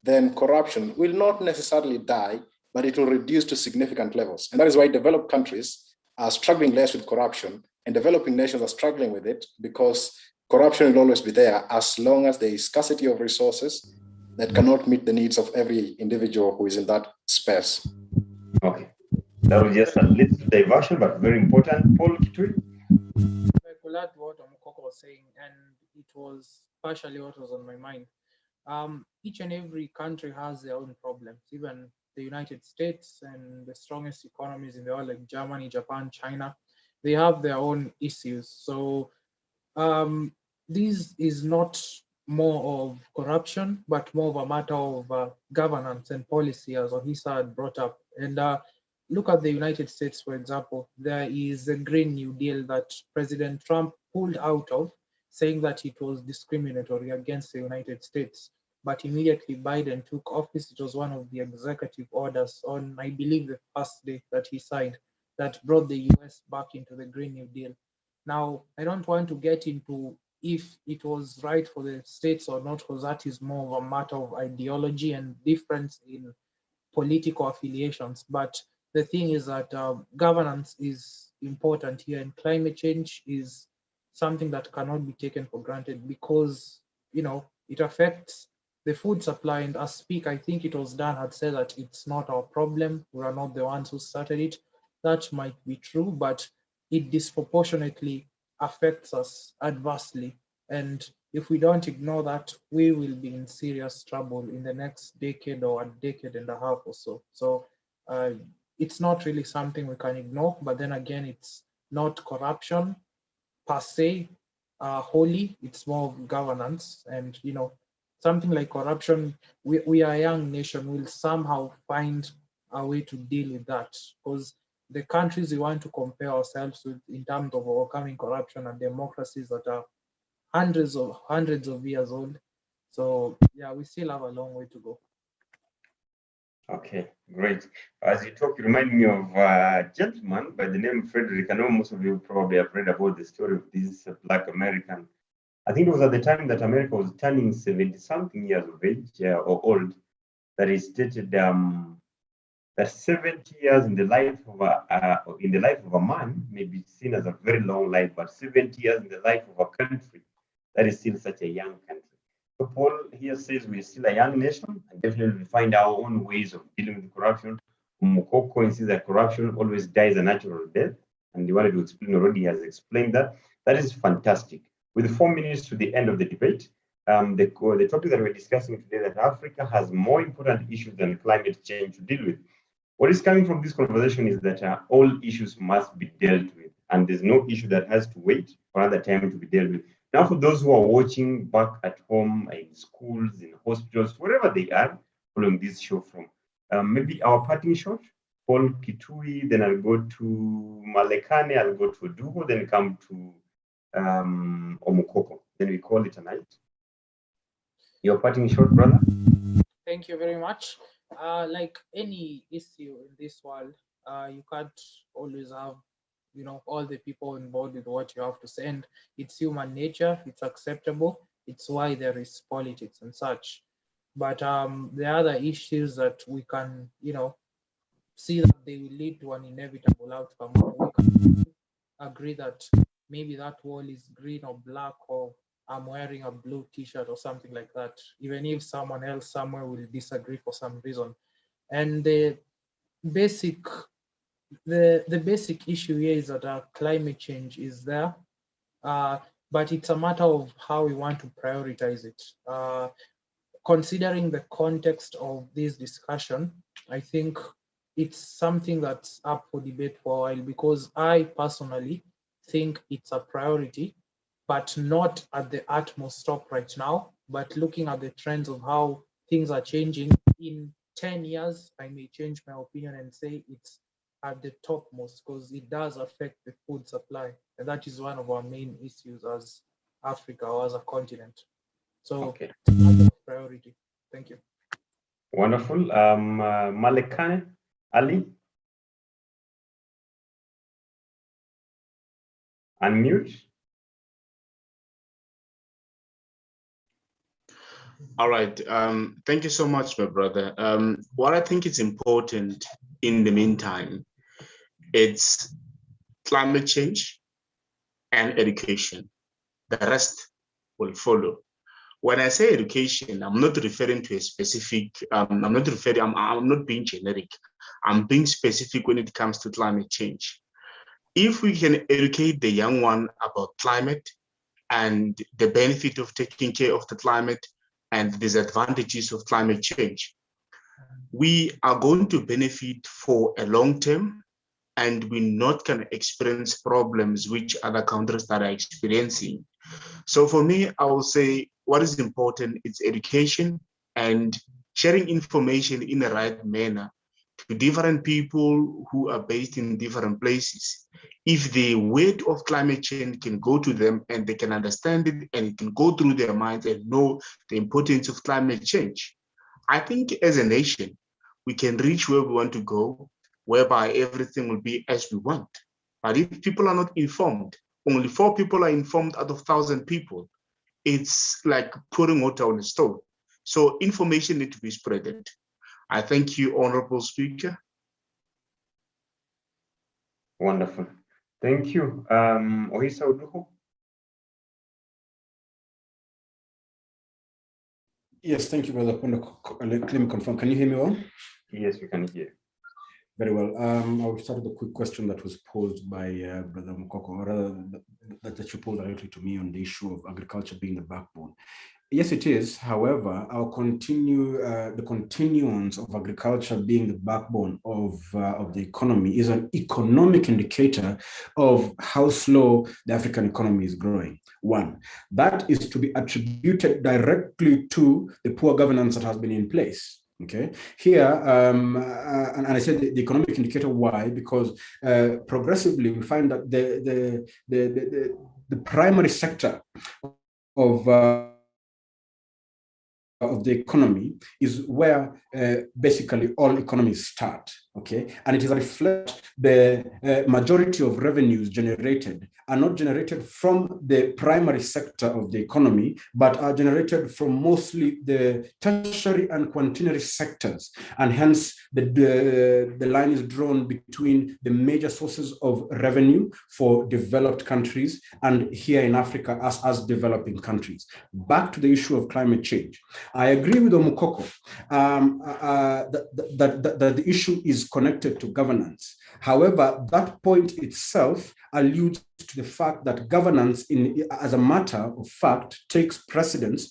then corruption will not necessarily die, but it will reduce to significant levels. And that is why developed countries are struggling less with corruption, and developing nations are struggling with it, because corruption will always be there as long as there is scarcity of resources that cannot meet the needs of every individual who is in that space. Okay, that was just a little diversion, but very important. Paul Kitui? I could add what Mukoko was saying, and it was partially what was on my mind. Each and every country has their own problems. Even the United States and the strongest economies in the world, like Germany, Japan, China, they have their own issues. So this is not more of corruption, but more of a matter of governance and policy, as Ohisa had brought up. And look at the United States, for example. There is a Green New Deal that President Trump pulled out of, saying that it was discriminatory against the United States. But immediately Biden took office, it was one of the executive orders on, I believe, the first day that he signed, that brought the US back into the Green New Deal. Now, I don't want to get into if it was right for the states or not, because that is more of a matter of ideology and difference in political affiliations. But the thing is that governance is important here, and climate change is something that cannot be taken for granted because, you know, it affects the food supply. And as speak, I think it was Dan had said that it's not our problem. We are not the ones who started it. That might be true, but it disproportionately affects us adversely. And if we don't ignore that, we will be in serious trouble in the next decade or a decade and a half or so. So it's not really something we can ignore, but then again, it's not corruption per se wholly, it's more of governance. And, you know, something like corruption, we are a young nation, we'll somehow find a way to deal with that, because the countries we want to compare ourselves with in terms of overcoming corruption and democracies that are hundreds of years old. So yeah, we still have a long way to go. Okay, great. As you talk, you remind me of a gentleman by the name of Frederick. I know most of you probably have read about the story of this Black American. I think it was at the time that America was turning 70-something years of age or old, that he stated that 70 years in the life of a man may be seen as a very long life, but 70 years in the life of a country, that is still such a young country. So Paul here says we're still a young nation, and definitely we find our own ways of dealing with corruption. Mukoko insists that corruption always dies a natural death, and the one to explain already has explained that. That is fantastic. With 4 minutes to the end of the debate, the topic that we're discussing today, that Africa has more important issues than climate change to deal with. What is coming from this conversation is that all issues must be dealt with, and there's no issue that has to wait for another time to be dealt with. Now, for those who are watching back at home, in schools, in hospitals, wherever they are, following this show from, maybe our parting shot, Paul Kitui, then I'll go to Malekane, I'll go to Oduho, then come to Omukoko. Then we call it a night. Your parting shot, brother? Thank you very much. Like any issue in this world, you can't always have, you know, all the people involved with what you have to say. And it's human nature, it's acceptable. It's why there is politics and such. But the other issues that we can, you know, see that they will lead to an inevitable outcome. We can agree that maybe that wall is green or black, or I'm wearing a blue t-shirt or something like that, even if someone else somewhere will disagree for some reason. And the basic issue here is that climate change is there, but it's a matter of how we want to prioritize it. Considering the context of this discussion, I think it's something that's up for debate for a while, because I personally think it's a priority, but not at the utmost top right now. But looking at the trends of how things are changing, in 10 years, I may change my opinion and say it's at the topmost, because it does affect the food supply. And that is one of our main issues as Africa or as a continent. So okay. It's a matter of priority. Thank you. Wonderful. Malekane, Ali? Unmute. All right. Thank you so much, my brother. What I think is important in the meantime, it's climate change and education. The rest will follow. When I say education, I'm not referring to a specific, I'm not being generic. I'm being specific when it comes to climate change. If we can educate the young one about climate and the benefit of taking care of the climate and the disadvantages of climate change, we are going to benefit for a long term, and we're not going to experience problems which other countries that are experiencing. So for me, I will say what is important is education and sharing information in the right manner to different people who are based in different places. If the weight of climate change can go to them and they can understand it and it can go through their minds and know the importance of climate change, I think as a nation, we can reach where we want to go, whereby everything will be as we want. But if people are not informed, only 4 people are informed out of 1,000 people, it's like putting water on a stove. So information needs to be spreaded. I thank you, Honorable Speaker. Wonderful. Thank you. Ohisa Uduho. Yes, thank you, Brother Pondo. Let me confirm. Can you hear me well? Yes, we can hear. Very well. I will start with a quick question that was posed by Brother Mukoko, or rather that you posed directly to me on the issue of agriculture being the backbone. Yes, it is. However, the continuance of agriculture being the backbone of the economy is an economic indicator of how slow the African economy is growing. One, that is to be attributed directly to the poor governance that has been in place. Okay, here, and I said the economic indicator. Why? Because progressively we find that the primary sector of the economy is where basically all economies start. Okay, and it is reflect the majority of revenues generated are not generated from the primary sector of the economy, but are generated from mostly the tertiary and quaternary sectors. And hence the line is drawn between the major sources of revenue for developed countries and here in Africa as developing countries. Back to the issue of climate change. I agree with Omukoko that the issue is connected to governance. However, that point itself alludes to the fact that governance, as a matter of fact, takes precedence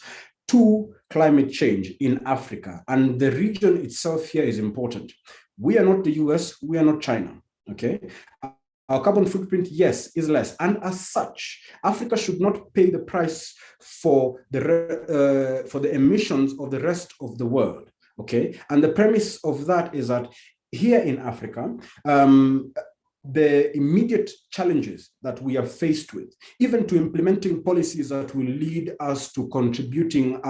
to climate change in Africa. And the region itself here is important. We are not the US, we are not China, okay? Our carbon footprint, yes, is less. And as such, Africa should not pay the price for the emissions of the rest of the world, okay? And the premise of that is that here in Africa, the immediate challenges that we are faced with, even to implementing policies that will lead us to contributing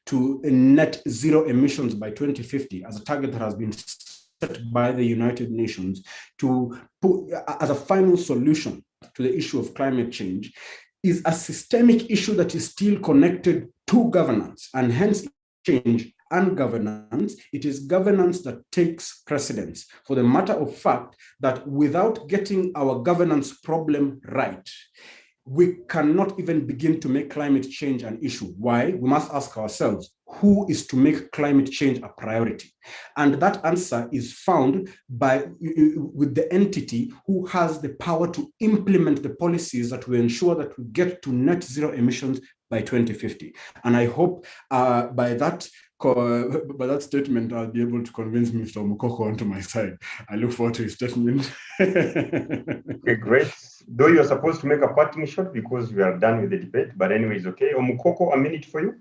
to net zero emissions by 2050 as a target that has been set by the United Nations to put as a final solution to the issue of climate change, is a systemic issue that is still connected to governance, and hence change and governance. It is governance that takes precedence, for the matter of fact that without getting our governance problem right, we cannot even begin to make climate change an issue. Why? We must ask ourselves, who is to make climate change a priority? And that answer is found with the entity who has the power to implement the policies that will ensure that we get to net zero emissions by 2050. And I hope by that statement, I'll be able to convince Mr. Mukoko onto my side. I look forward to his statement. Okay, great. Though you're supposed to make a parting shot because we are done with the debate, but anyways, okay. Mukoko, a minute for you.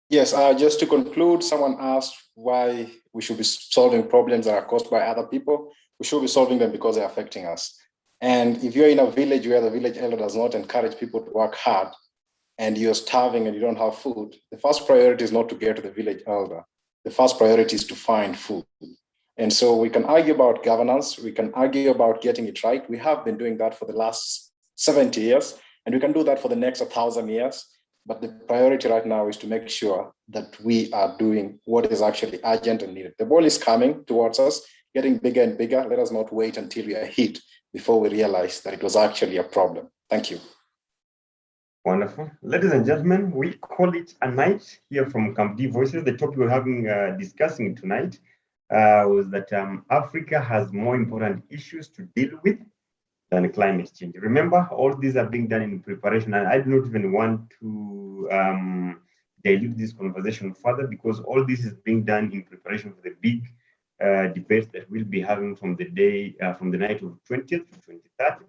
Yes, just to conclude, someone asked why we should be solving problems that are caused by other people. We should be solving them because they're affecting us. And if you're in a village where the village elder does not encourage people to work hard, and you're starving and you don't have food, the first priority is not to get to the village elder. The first priority is to find food. And so we can argue about governance. We can argue about getting it right. We have been doing that for the last 70 years, and we can do that for the next 1,000 years. But the priority right now is to make sure that we are doing what is actually urgent and needed. The ball is coming towards us, getting bigger and bigger. Let us not wait until we are hit before we realize that it was actually a problem. Thank you. Wonderful. Ladies and gentlemen, we call it a night here from Camp D Voices. The topic we're discussing tonight was that Africa has more important issues to deal with than climate change. Remember, all these are being done in preparation, and I do not even want to dilute this conversation further, because all this is being done in preparation for the big debates that we'll be having from the night of 20th to 23rd.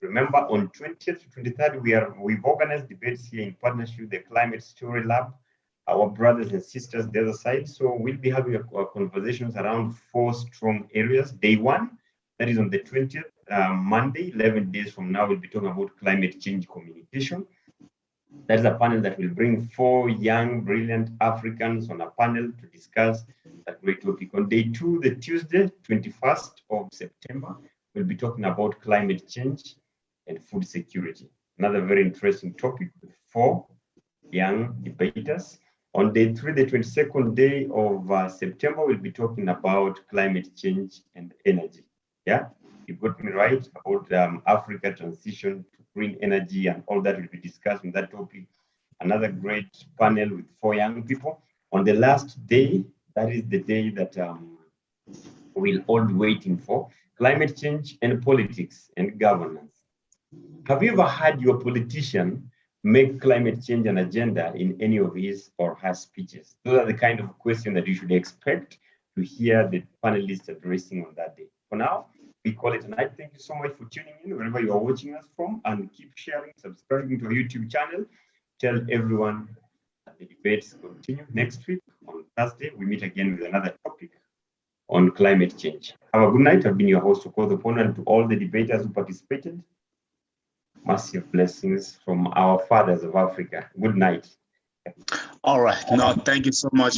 Remember, on 20th to 23rd, we've organized debates here in partnership with the Climate Story Lab, our brothers and sisters the other side. So we'll be having conversations around 4 strong areas. Day 1, that is on the 20th, Monday, 11 days from now, we'll be talking about climate change communication. That is a panel that will bring 4 young, brilliant Africans on a panel to discuss that great topic. On day 2, the Tuesday, 21st of September, we'll be talking about climate change and food security. Another very interesting topic with 4 young debaters. On day 3, the 22nd day of September, we'll be talking about climate change and energy. Yeah. You got me right about Africa transition to green energy and all that will be discussed on that topic. Another great panel with 4 young people. On the last day, that is the day that we'll all be waiting for, climate change and politics and governance. Have you ever had your politician make climate change an agenda in any of his or her speeches? Those are the kind of questions that you should expect to hear the panelists addressing on that day. For now, we call it a night. Thank you so much for tuning in wherever you are watching us from, and keep sharing, subscribing to our YouTube channel. Tell everyone that the debates continue next week on Thursday. We meet again with another topic on climate change. Have a good night. I've been your host, Okoth Opondo, and to all the debaters who participated, massive blessings from our fathers of Africa. Good night. All right. No, thank you so much.